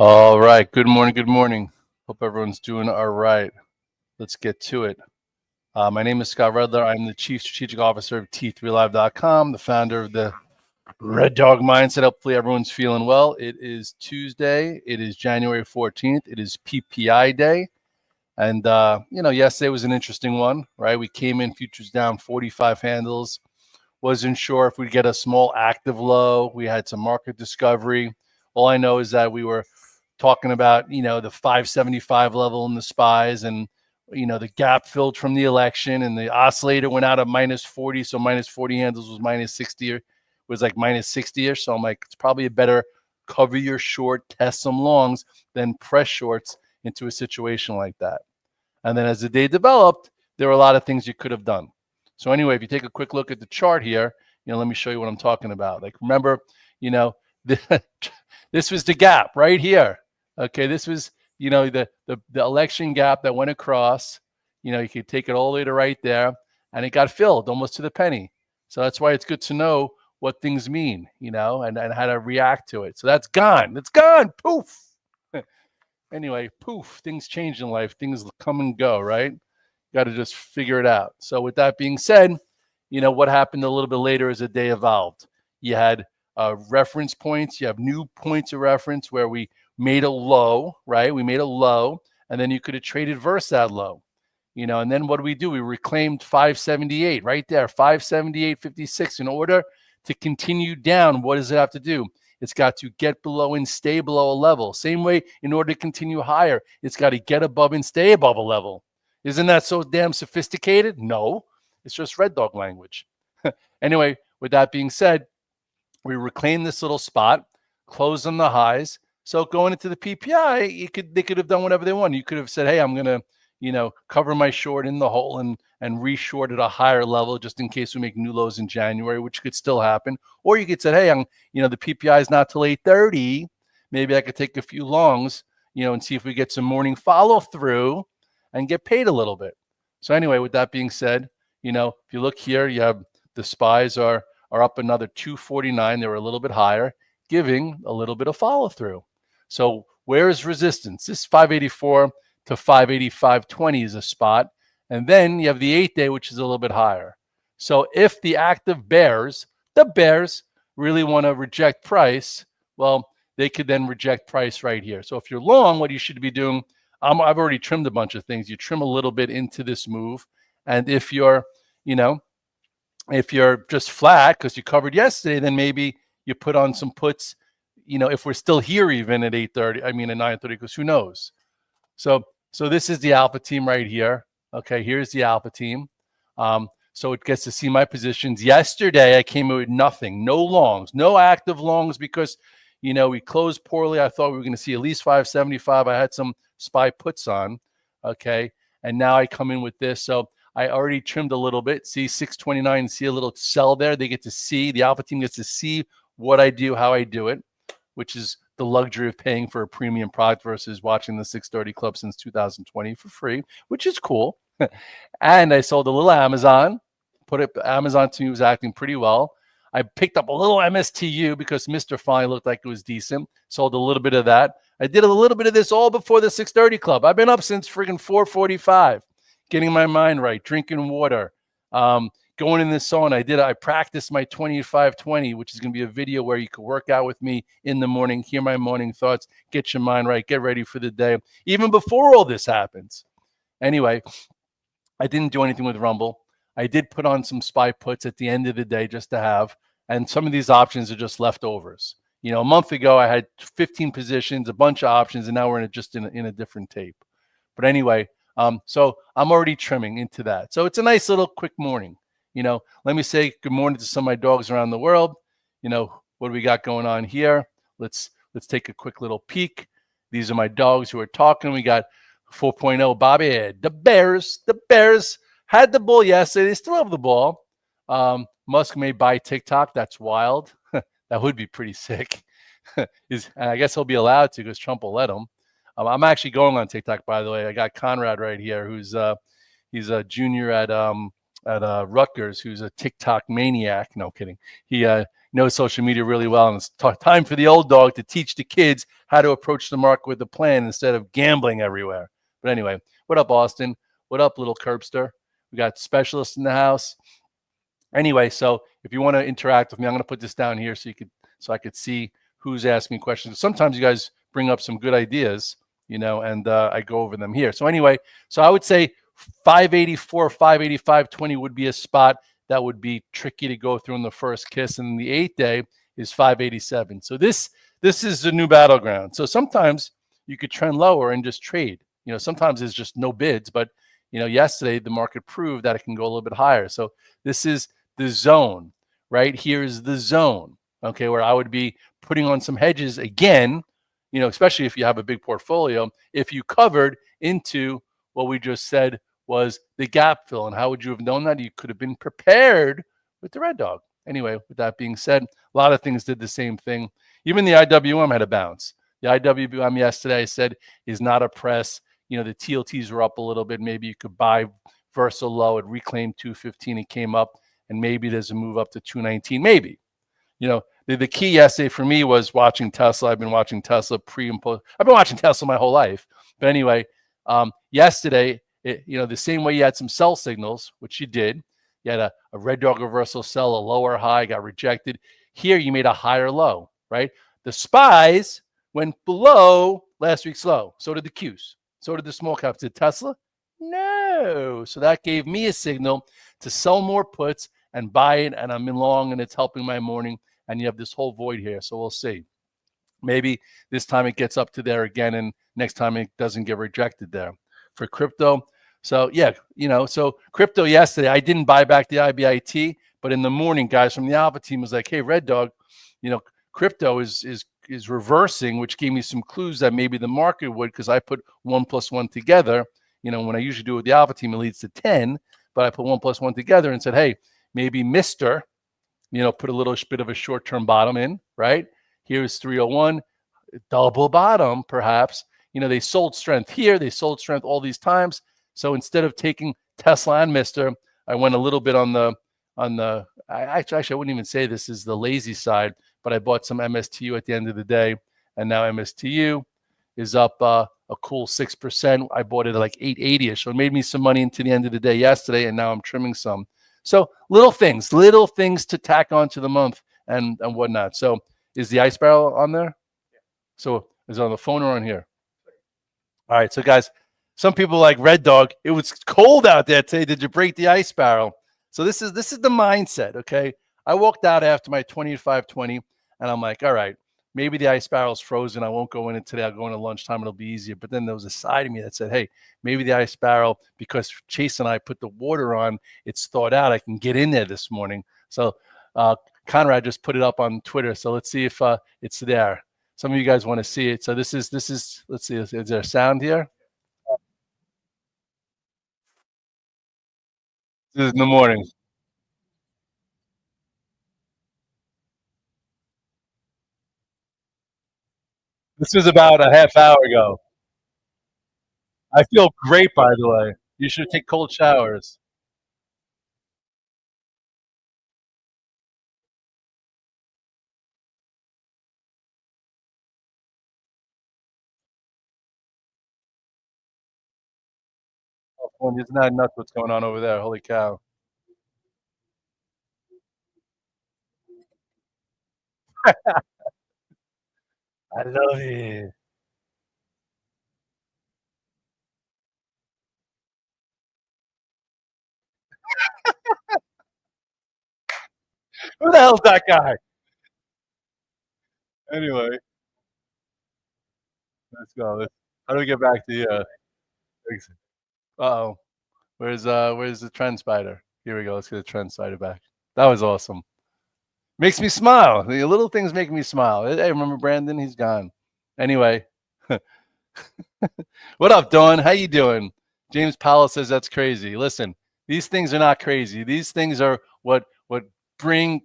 All right. Good morning. Good morning. Hope everyone's doing all right. Let's get to it. My name is Scott Redler. I'm the Chief Strategic Officer of T3Live.com, the founder of the Red Dog Mindset. Hopefully, everyone's feeling well. It is Tuesday. It is January 14th. It is PPI Day. And, yesterday was an interesting one, right? We came in futures down 45 handles. Wasn't sure if we'd get a small active low. We had some market discovery. All I know is that we were talking about, the 575 level in the spies and, the gap filled from the election and the oscillator went out of minus 40. So minus 40 handles was minus 60 or was like minus 60-ish. So I'm like, it's probably a better cover your short, test some longs than press shorts into a situation like that. And then as the day developed, there were a lot of things you could have done. So anyway, if you take a quick look at the chart here, let me show you what I'm talking about. Like, remember, this was the gap right here. Okay, this was, the election gap that went across. You could take it all the way to right there, and it got filled almost to the penny. So that's why it's good to know what things mean, and how to react to it. So that's gone. It's gone. Poof. Anyway, poof, things change in life. Things come and go, right? Got to just figure it out. So with that being said, what happened a little bit later as the day evolved. You had reference points. You have new points of reference where we made a low, right? We made a low, and then you could have traded versus that low. And then what do? We reclaimed 578 right there, 578.56. In order to continue down, what does it have to do? It's got to get below and stay below a level. Same way, in order to continue higher, it's got to get above and stay above a level. Isn't that so damn sophisticated? No, it's just Red Dog language. Anyway, with that being said, we reclaimed this little spot, closed on the highs. So going into the PPI, they could have done whatever they want. You could have said, hey, I'm going to, cover my short in the hole and reshort at a higher level just in case we make new lows in January, which could still happen. Or you could say, hey, the PPI is not till 8:30. Maybe I could take a few longs, and see if we get some morning follow through and get paid a little bit. So anyway, with that being said, if you look here, you have the spies are up another 249. They were a little bit higher, giving a little bit of follow through. So where is resistance? This 584 to 585.20 is a spot. And then you have the 8-day, which is a little bit higher. So if the active bears, the bears really want to reject price, well, they could then reject price right here. So if you're long, what you should be doing, I've already trimmed a bunch of things. You trim a little bit into this move. And if you're, if you're just flat because you covered yesterday, then maybe you put on some puts, if we're still here even at 8:30, at 9:30, because who knows? So this is the alpha team right here. Okay, here's the alpha team. So it gets to see my positions. Yesterday, I came in with nothing, no longs, no active longs because, we closed poorly. I thought we were going to see at least 575. I had some SPY puts on. Okay, and now I come in with this. So I already trimmed a little bit. See 629, see a little sell there. They get to see, the alpha team gets to see what I do, how I do it, which is the luxury of paying for a premium product versus watching the 630 Club since 2020 for free, which is cool. And I sold a little Amazon, put it, Amazon to me was acting pretty well. I picked up a little MSTU because Mr. Finally looked like it was decent. Sold a little bit of that. I did a little bit of this all before the 630 Club. I've been up since friggin' 4:45, getting my mind right, drinking water, going in the sauna. I practiced my 25-20, which is going to be a video where you can work out with me in the morning, hear my morning thoughts, get your mind right, get ready for the day, even before all this happens. Anyway, I didn't do anything with Rumble. I did put on some SPY puts at the end of the day just to have, and some of these options are just leftovers. A month ago, I had 15 positions, a bunch of options, and now we're in a different tape. But anyway, so I'm already trimming into that. So it's a nice little quick morning. Let me say good morning to some of my dogs around the world. What do we got going on here? Let's take a quick little peek. These are my dogs who are talking. We got 4.0 Bobby. The Bears had the ball yesterday. They still have the ball. Musk may buy TikTok. That's wild. That would be pretty sick. And I guess he'll be allowed to because Trump will let him. I'm actually going on TikTok, by the way. I got Conrad right here, who's he's a junior at Rutgers, who's a TikTok maniac. No kidding. He knows social media really well, and it's time for the old dog to teach the kids how to approach the market with a plan instead of gambling everywhere. But anyway, what up, Austin? What up, little Curbster? We got specialists in the house. Anyway, so if you want to interact with me, I'm going to put this down here so I could see who's asking questions. Sometimes you guys bring up some good ideas, and I go over them here. So anyway, so I would say 584, 585.20 would be a spot that would be tricky to go through in the first kiss, and the 8-day is 587. So this is the new battleground. So sometimes you could trend lower and just trade. Sometimes there's just no bids, but yesterday the market proved that it can go a little bit higher. So this is the zone. Right here is the zone, okay, where I would be putting on some hedges again, especially if you have a big portfolio, if you covered into what we just said was the gap fill. And how would you have known that? You could have been prepared with the red dog. Anyway, with that being said, a lot of things did the same thing. Even the IWM had a bounce. The IWM yesterday I said is not a press. The TLTs were up a little bit. Maybe you could buy Versa low. It reclaimed 215. It came up, and maybe there's a move up to 219. Maybe. The key yesterday for me was watching Tesla. I've been watching Tesla pre and post. I've been watching Tesla my whole life. But anyway, yesterday, the same way you had some sell signals, which you did. You had a red dog reversal sell, a lower high, got rejected. Here you made a higher low, right? The SPYs went below last week's low. So did the Qs. So did the small caps. Did Tesla? No. So that gave me a signal to sell more puts and buy it, and I'm in long, and it's helping my morning, and you have this whole void here. So we'll see. Maybe this time it gets up to there again, and next time it doesn't get rejected there. For crypto, so yeah, so crypto yesterday, I didn't buy back the IBIT, but in the morning, guys from the Alpha team was like, hey, Red Dog, crypto is reversing, which gave me some clues that maybe the market would, because I put 1 + 1 together. When I usually do it with the Alpha team, it leads to 10, but I put 1 + 1 together and said, hey, maybe Mr., put a little bit of a short-term bottom in, right? Here's 301, double bottom, perhaps. They sold strength here. They sold strength all these times. So instead of taking Tesla and Mr., I went a little bit on the actually, I wouldn't even say this is the lazy side, but I bought some MSTU at the end of the day, and now MSTU is up a cool 6%. I bought it at like 880ish, so it made me some money into the end of the day yesterday, and now I'm trimming some. So little things to tack on to the month and whatnot. So is the ice barrel on there? Yeah. So is it on the phone or on here? All right, so guys, some people like Red Dog. It was cold out there today. Did you break the ice barrel? So this is the mindset, okay? I walked out after my 25.20, and I'm like, all right, maybe the ice barrel's frozen. I won't go in it today. I'll go in at lunchtime. It'll be easier. But then there was a side of me that said, hey, maybe the ice barrel, because Chase and I put the water on, it's thawed out. I can get in there this morning. So Conrad just put it up on Twitter. So let's see if it's there. Some of you guys want to see it. So this is, let's see, is there sound here? This is in the morning. This was about a half hour ago. I feel great, by the way. You should take cold showers. California, isn't that nuts what's going on over there? Holy cow. I love it. Who the hell's that guy? Anyway, let's go. How do we get back to the uh-oh. Where's the trend spider? Here we go. Let's get the trend spider back. That was awesome. Makes me smile. The little things make me smile. Hey, remember Brandon? He's gone. Anyway. What up, Dawn? How you doing? James Powell says that's crazy. Listen, these things are not crazy. These things are what bring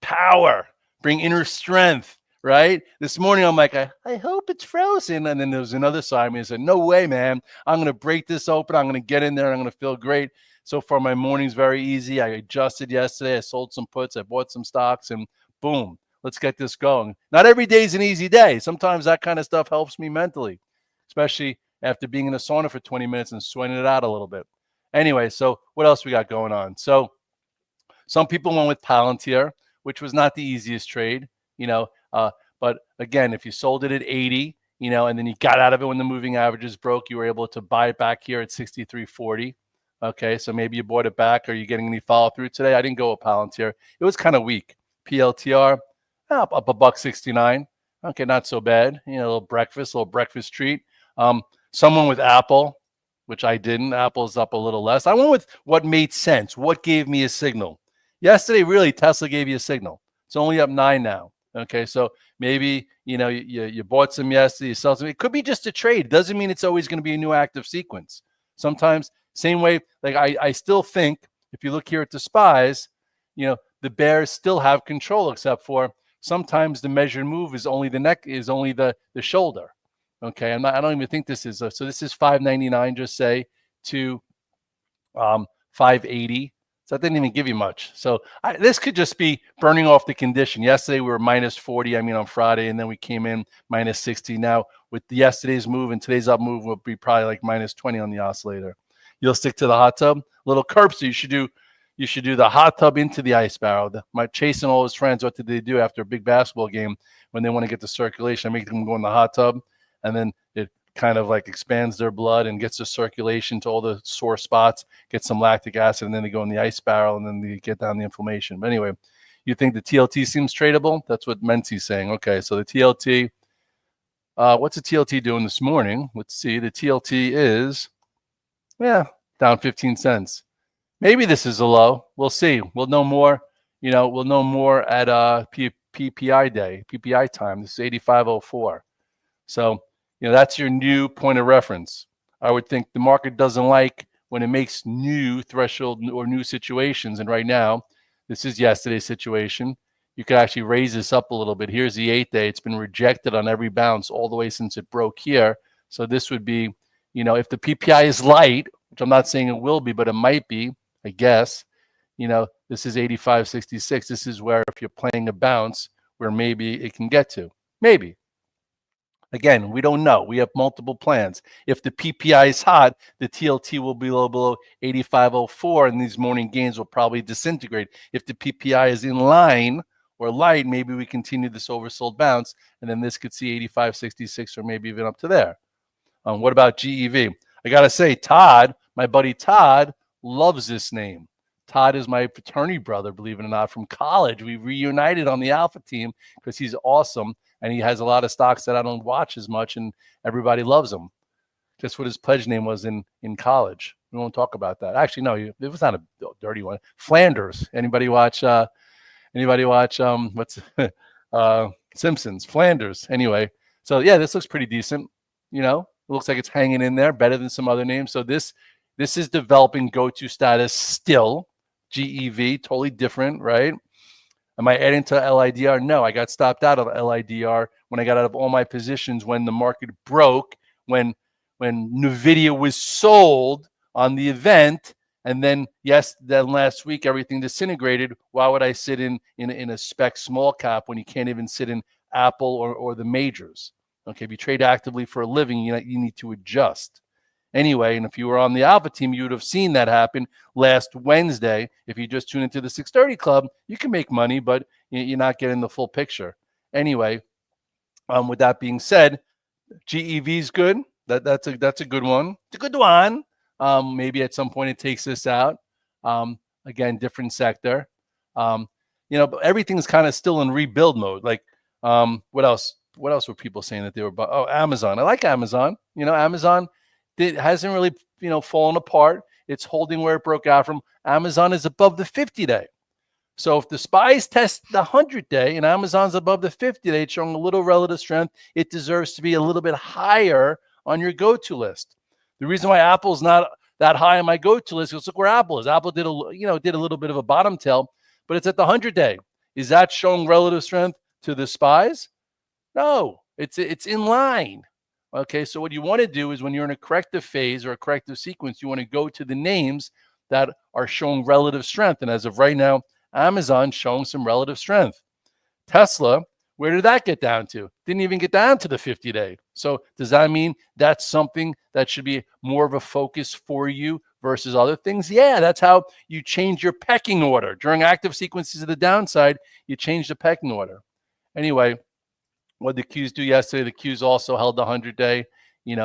power, bring inner strength, right? This morning I'm like, I hope it's frozen. And then there was another side of me that said, no way, man. I'm going to break this open. I'm going to get in there. I'm going to feel great. So far, my morning's very easy. I adjusted yesterday. I sold some puts. I bought some stocks, and Boom. Let's get this going. Not every day is an easy day. Sometimes that kind of stuff helps me mentally, especially after being in the sauna for 20 minutes and sweating it out a little bit. Anyway, so what else we got going on? So some people went with Palantir, which was not the easiest trade, you know. But again, if you sold it at 80, and then you got out of it when the moving averages broke, you were able to buy it back here at 63.40. Okay, so maybe you bought it back. Are you getting any follow through today? I didn't go with Palantir. It was kind of weak. PLTR up $1.69. Okay, not so bad. A little breakfast treat. Someone with Apple, which I didn't. Apple's up a little less. I went with what made sense. What gave me a signal? Yesterday, really, Tesla gave you a signal. It's only up 9 now. Okay, so maybe you bought some yesterday, you sell some. It could be just a trade. It doesn't mean it's always going to be a new active sequence. Sometimes, same way. Like I still think if you look here at the SPYs, the bears still have control, except for sometimes the measured move is only the neck, is only the shoulder. Okay, I don't even think this is so. This is 599. Just say to 580. So that didn't even give you much. So this could just be burning off the condition. Yesterday we were minus 40, on Friday, and then we came in minus 60. Now with yesterday's move and today's up move will be probably like minus 20 on the oscillator. You'll stick to the hot tub. Little curb, so you should do the hot tub into the ice barrel. My Chase and all his friends, what did they do after a big basketball game when they want to get the circulation? I make them go in the hot tub, and then it kind of like expands their blood and gets the circulation to all the sore spots, get some lactic acid, and then they go in the ice barrel, and then they get down the inflammation. But anyway, you think the TLT seems tradable? That's what Menzi's saying. Okay, so the TLT, what's the TLT doing this morning? Let's see. The TLT is, down 15 cents. Maybe this is a low. We'll see. We'll know more. We'll know more at PPI day, PPI time. This is 85.04. So, that's your new point of reference. I would think the market doesn't like when it makes new threshold or new situations. And right now, this is yesterday's situation. You could actually raise this up a little bit. Here's the 8th day. It's been rejected on every bounce all the way since it broke here. So this would be, if the PPI is light, which I'm not saying it will be, but it might be, I guess, this is 85.66. This is where if you're playing a bounce where maybe it can get to. Maybe. Again, we don't know. We have multiple plans. If the PPI is hot, the TLT will be below 85.04, and these morning gains will probably disintegrate. If the PPI is in line or light, maybe we continue this oversold bounce, and then this could see 85.66 or maybe even up to there. What about GEV? I got to say, Todd, my buddy Todd, loves this name. Todd is my fraternity brother, believe it or not, from college. We reunited on the Alpha team because he's awesome. And he has a lot of stocks that I don't watch as much, and everybody loves him. Just what his pledge name was in college. We won't talk about that. Actually, no, it was not a dirty one. Flanders. Anybody watch what's Simpsons? Flanders. Anyway, so yeah, this looks pretty decent. It looks like it's hanging in there, better than some other names. So this is developing go-to status still. GEV, totally different, right? Am I adding to LIDR? No, I got stopped out of LIDR when I got out of all my positions when the market broke, when NVIDIA was sold on the event, and then last week everything disintegrated. Why would I sit in a spec small cap when you can't even sit in Apple or the majors? Okay, if you trade actively for a living, you need to adjust. Anyway, and if you were on the Alpha team, you would have seen that happen last Wednesday. If you just tune into the 630 Club, you can make money, but you're not getting the full picture. Anyway, with that being said, GEV is good. That's a good one. It's a good one. Maybe at some point it takes this out. Again, different sector. But everything's kind of still in rebuild mode. Like, what else? What else were people saying that they were about? Oh, Amazon. I like Amazon. Amazon. It hasn't really, fallen apart. It's holding where it broke out from. Amazon is above the 50-day. So if the SPYs test the 100-day and Amazon's above the 50-day, it's showing a little relative strength, it deserves to be a little bit higher on your go-to list. The reason why Apple's not that high on my go-to list is look where Apple is. Apple did a little bit of a bottom tail, but it's at the 100-day. Is that showing relative strength to the SPYs? No, it's in line. Okay, so what you want to do is when you're in a corrective phase or a corrective sequence, you want to go to the names that are showing relative strength. And as of right now, Amazon's showing some relative strength. Tesla, where did that get down to? Didn't even get down to the 50-day. So does that mean that's something that should be more of a focus for you versus other things? Yeah, that's how you change your pecking order. During active sequences of the downside, you change the pecking order. Anyway, what the Qs do yesterday, the Qs also held the 100-day,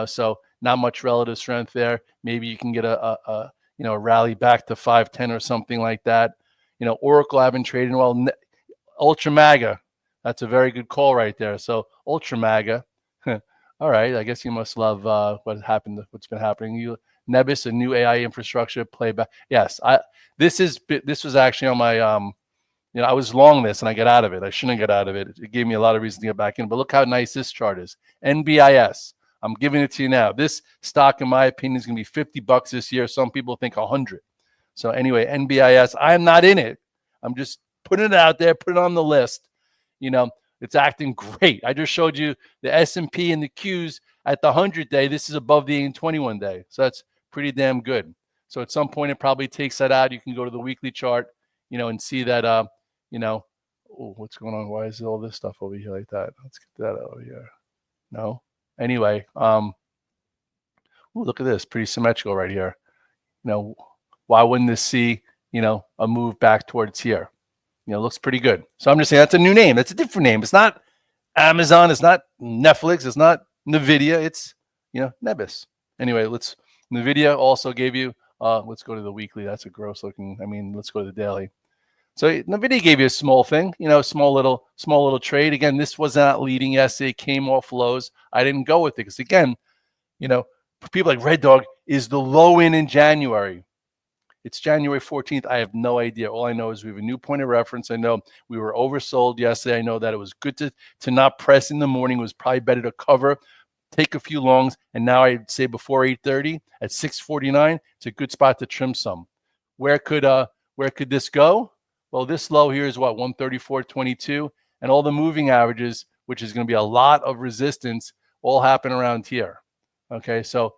so not much relative strength there. Maybe you can get a rally back to 510 or something like that. Oracle, I've been trading well. Ultra MAGA, that's a very good call right there. So Ultra MAGA, all right. I guess you must love what's been happening. Nebis, a new AI infrastructure playback. Yes, this was actually on my I was long this and I got out of it. I shouldn't get out of it. It gave me a lot of reason to get back in. But look how nice this chart is. NBIS. I'm giving it to you now. This stock, in my opinion, is going to be $50 this year. Some people think 100. So anyway, NBIS. I'm not in it. I'm just putting it out there, put it on the list. It's acting great. I just showed you the S&P and the Qs at the 100-day. This is above the 21-day. So that's pretty damn good. So at some point, it probably takes that out. You can go to the weekly chart, and see that, what's going on? Why is all this stuff over here like that? Let's get that over here. No. Anyway, look at this. Pretty symmetrical right here. Why wouldn't this see, a move back towards here? Looks pretty good. So I'm just saying that's a new name. That's a different name. It's not Amazon. It's not Netflix. It's not NVIDIA. It's, Nebis. Anyway, NVIDIA also gave you, let's go to the weekly. That's a gross looking. Let's go to the daily. So NVIDIA gave you a small thing, small little trade. Again, this was not leading yesterday. It came off lows. I didn't go with it because, again, for people like Red Dog, is the low in January. It's January 14th. I have no idea. All I know is we have a new point of reference. I know we were oversold yesterday. I know that it was good to not press in the morning. It was probably better to cover, take a few longs, and now I'd say before 8:30 at 6:49, it's a good spot to trim some. Where could this go? Well, this low here is what, 134.22, and all the moving averages, which is going to be a lot of resistance, all happen around here. Okay, so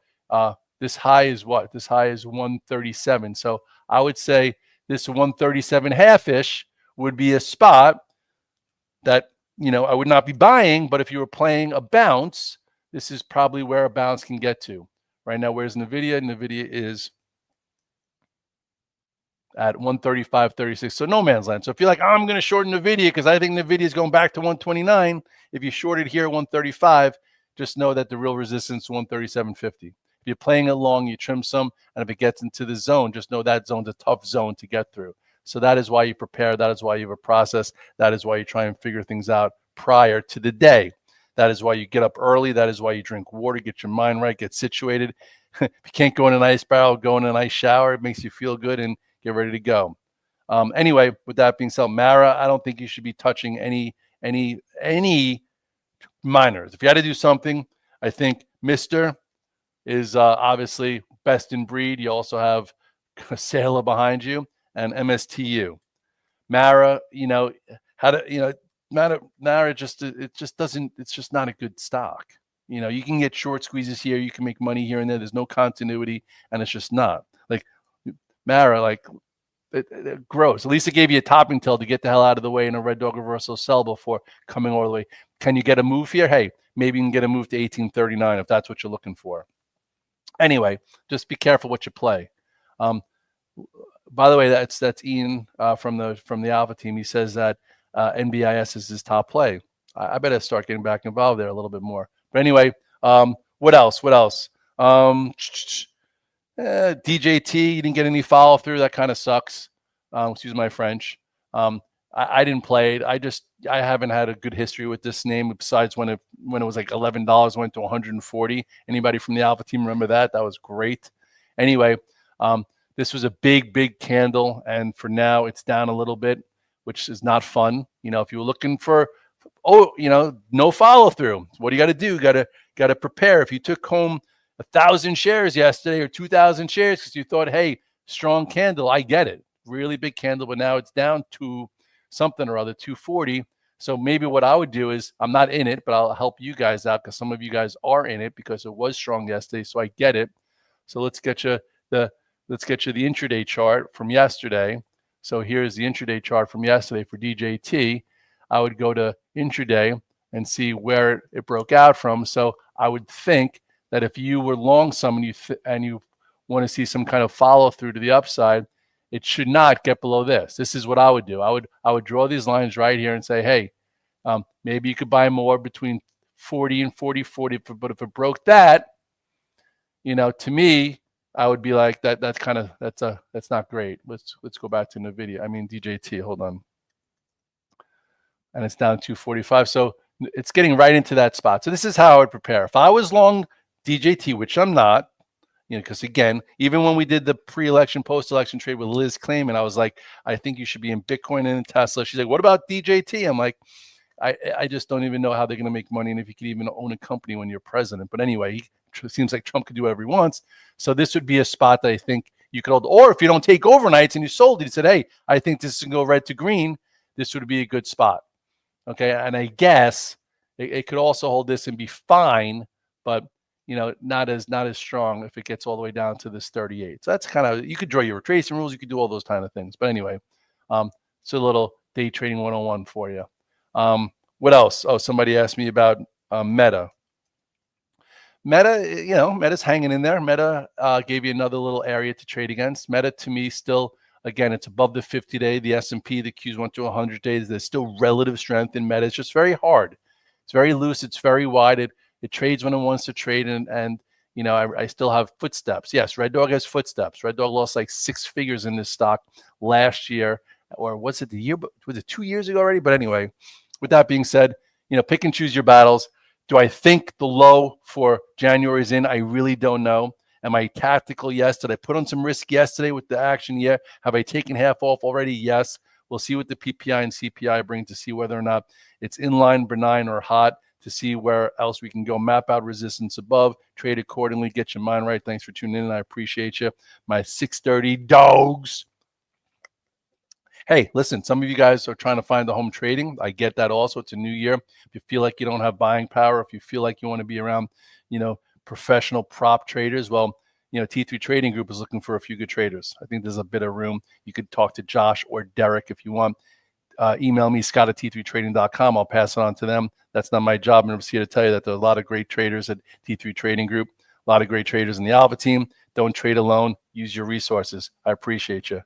this high is what? This high is 137. So I would say this 137 half-ish would be a spot that, I would not be buying, but if you were playing a bounce, this is probably where a bounce can get to. Right now, where's NVIDIA? NVIDIA is at 135.36. So no man's land. So if you're like, I'm going to shorten NVIDIA because I think NVIDIA is going back to 129. If you shorted here at 135, just know that the real resistance is 137.50. If you're playing it long, you trim some. And if it gets into the zone, just know that zone's a tough zone to get through. So that is why you prepare. That is why you have a process. That is why you try and figure things out prior to the day. That is why you get up early. That is why you drink water, get your mind right, get situated. If you can't go in an ice barrel, go in an ice shower. It makes you feel good and get ready to go. Anyway, with that being said, Mara, I don't think you should be touching any minors. If you had to do something, I think Mr. is obviously best in breed. You also have Sailor behind you and MSTU. Mara, Mara just doesn't. It's just not a good stock. You can get short squeezes here. You can make money here and there. There's no continuity, and it's just not like Mara. It grows. At least it gave you a topping tail to get the hell out of the way in a Red Dog reversal sell before coming all the way. Can you get a move here? Hey, maybe you can get a move to 1839 if that's what you're looking for. Anyway, just be careful what you play. By the way, that's Ian from the Alpha team. He says that NBIS is his top play. I better start getting back involved there a little bit more. But anyway, what else? DJT, you didn't get any follow through. That kind of sucks. Excuse my French. I didn't play it. I haven't had a good history with this name besides when it was like $11 went to 140. Anybody from the Alpha team remember that? That was great. Anyway, this was a big candle, and for now it's down a little bit, which is not fun. If you were looking for no follow through, what do you got to do? Got to prepare. If you took home 1,000 shares yesterday or 2,000 shares because you thought, hey, strong candle, I get it, really big candle, but now it's down to something or other, 240. So maybe what I would do is, I'm not in it, but I'll help you guys out because some of you guys are in it because it was strong yesterday. So I get it. So let's get you the intraday chart from yesterday. So here's the intraday chart from yesterday for DJT. I would go to intraday and see where it broke out from. So I would think that if you were long some and you want to see some kind of follow through to the upside, it should not get below this. This is what I would do. I would draw these lines right here and say, hey, maybe you could buy more between 40 and 40, but if it broke that, to me, I would be like that's not great. Let's go back to NVIDIA. I mean DJT. Hold on, and it's down 245. So it's getting right into that spot. So this is how I would prepare. If I was long DJT, which I'm not, because again, even when we did the pre-election, post-election trade with Liz Clayman, I was like, I think you should be in Bitcoin and in Tesla. She's like, what about DJT? I'm like, I just don't even know how they're going to make money and if you can even own a company when you're president. But anyway, it seems like Trump could do whatever he wants. So this would be a spot that I think you could hold. Or if you don't take overnights and you sold it, you said, hey, I think this can go red to green, this would be a good spot. Okay, and I guess it could also hold this and be fine, but not as strong if it gets all the way down to this 38. So that's kind of, you could draw your retracement rules, you could do all those kind of things. But anyway, it's a little day trading 101 for you. What else? Oh, somebody asked me about Meta. Meta's hanging in there. Meta gave you another little area to trade against. Meta, to me, still, again, it's above the 50-day, the S&P, the Qs went to 100 days. There's still relative strength in Meta. It's just very hard. It's very loose. It's very wide. It trades when it wants to trade, and I still have footsteps. Yes, Red Dog has footsteps. Red Dog lost like 6 figures in this stock last year, or was it 2 years ago already? But anyway, with that being said, pick and choose your battles. Do I think the low for January is in? I really don't know. Am I tactical? Yes. Did I put on some risk yesterday with the action? Yeah. Have I taken half off already? Yes. We'll see what the PPI and CPI bring to see whether or not it's in line, benign, or hot, to see where else we can go. Map out resistance above, trade accordingly, get your mind right. Thanks for tuning in. I appreciate you. My 630 dogs. Hey, listen, some of you guys are trying to find the home trading. I get that also. It's a new year. If you feel like you don't have buying power, if you feel like you want to be around, professional prop traders, well, T3 Trading Group is looking for a few good traders. I think there's a bit of room. You could talk to Josh or Derek if you want. Email me, scott@t3trading.com. I'll pass it on to them. That's not my job. I'm just here to tell you that there are a lot of great traders at T3 Trading Group, a lot of great traders in the Alpha team. Don't trade alone. Use your resources. I appreciate you.